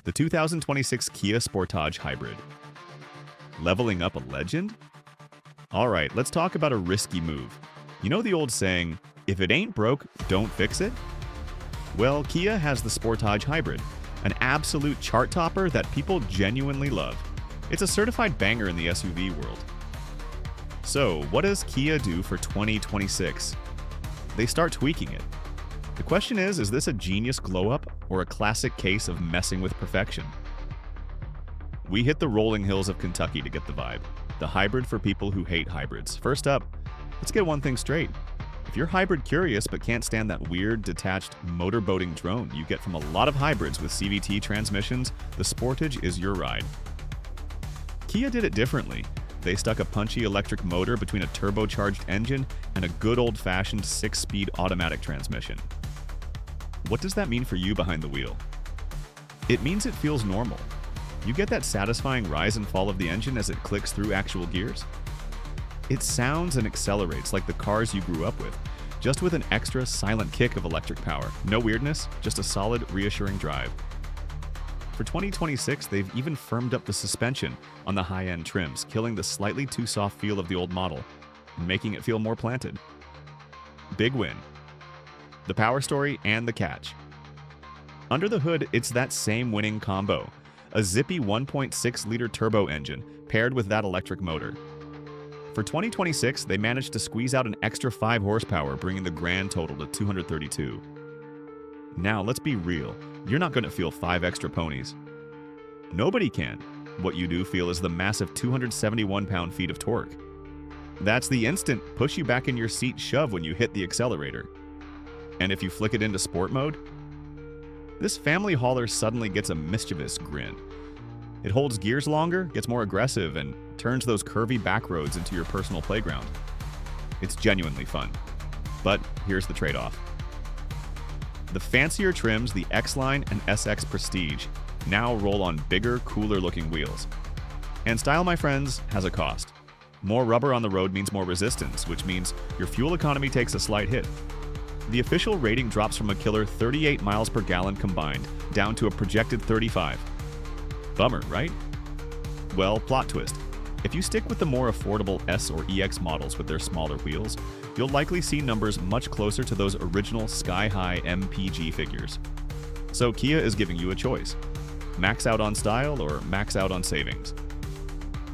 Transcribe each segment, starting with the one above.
the 2026 Kia Sportage Hybrid. Leveling up a legend? Alright, let's talk about a risky move. You know the old saying, if it ain't broke, don't fix it? Well, Kia has the Sportage Hybrid, an absolute chart topper that people genuinely love. It's a certified banger in the SUV world. So, what does Kia do for 2026? They start tweaking it. The question is this a genius glow-up or a classic case of messing with perfection? We hit the rolling hills of Kentucky to get the vibe. The hybrid for people who hate hybrids. First up, let's get one thing straight. If you're hybrid curious but can't stand that weird, detached, motorboating drone you get from a lot of hybrids with CVT transmissions, the Sportage is your ride. Kia did it differently. They stuck a punchy electric motor between a turbocharged engine and a good old-fashioned 6-speed automatic transmission. What does that mean for you behind the wheel? It means it feels normal. You get that satisfying rise and fall of the engine as it clicks through actual gears. It sounds and accelerates like the cars you grew up with, just with an extra silent kick of electric power. No weirdness, just a solid, reassuring drive. For 2026, they've even firmed up the suspension on the high-end trims, killing the slightly too soft feel of the old model, and making it feel more planted. Big win. The power story and the catch. Under the hood, it's that same winning combo. A zippy 1.6-liter turbo engine paired with that electric motor. For 2026, they managed to squeeze out an extra 5 horsepower, bringing the grand total to 232. Now, let's be real. You're not going to feel 5 extra ponies. Nobody can. What you do feel is the massive 271 pound-feet of torque. That's the instant push-you-back-in-your-seat shove when you hit the accelerator. And if you flick it into sport mode, this family hauler suddenly gets a mischievous grin. It holds gears longer, gets more aggressive, and turns those curvy back roads into your personal playground. It's genuinely fun. But here's the trade-off. The fancier trims, the X-Line and SX Prestige, now roll on bigger, cooler-looking wheels. And style, my friends, has a cost. More rubber on the road means more resistance, which means your fuel economy takes a slight hit. The official rating drops from a killer 38 miles per gallon combined down to a projected 35. Bummer, right? Well, plot twist. If you stick with the more affordable S or EX models with their smaller wheels, you'll likely see numbers much closer to those original sky-high MPG figures. So Kia is giving you a choice. Max out on style or max out on savings.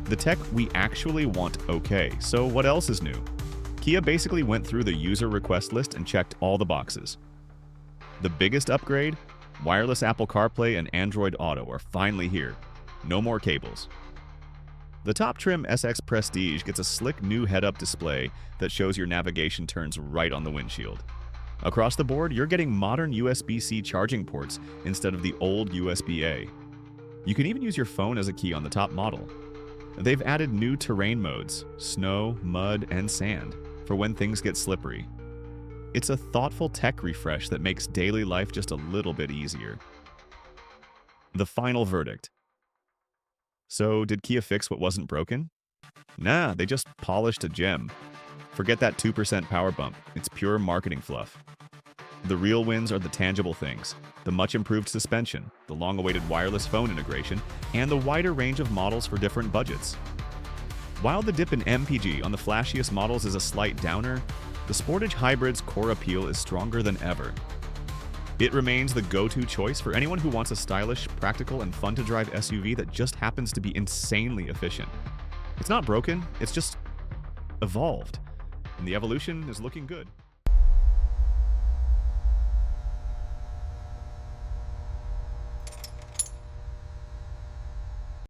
The tech we actually want okay, so what else is new? Kia basically went through the user request list and checked all the boxes. The biggest upgrade? Wireless Apple CarPlay and Android Auto are finally here. No more cables. The top trim SX Prestige gets a slick new head-up display that shows your navigation turns right on the windshield. Across the board, you're getting modern USB-C charging ports instead of the old USB-A. You can even use your phone as a key on the top model. They've added new terrain modes, snow, mud, and sand, for when things get slippery. It's a thoughtful tech refresh that makes daily life just a little bit easier. The final verdict. So, did Kia fix what wasn't broken? Nah, they just polished a gem. Forget that 2% power bump. It's pure marketing fluff. The real wins are the tangible things. The much improved suspension, the long-awaited wireless phone integration, and the wider range of models for different budgets. While the dip in MPG on the flashiest models is a slight downer, the Sportage Hybrid's core appeal is stronger than ever. It remains the go-to choice for anyone who wants a stylish, practical, and fun-to-drive SUV that just happens to be insanely efficient. It's not broken, it's just evolved. And the evolution is looking good.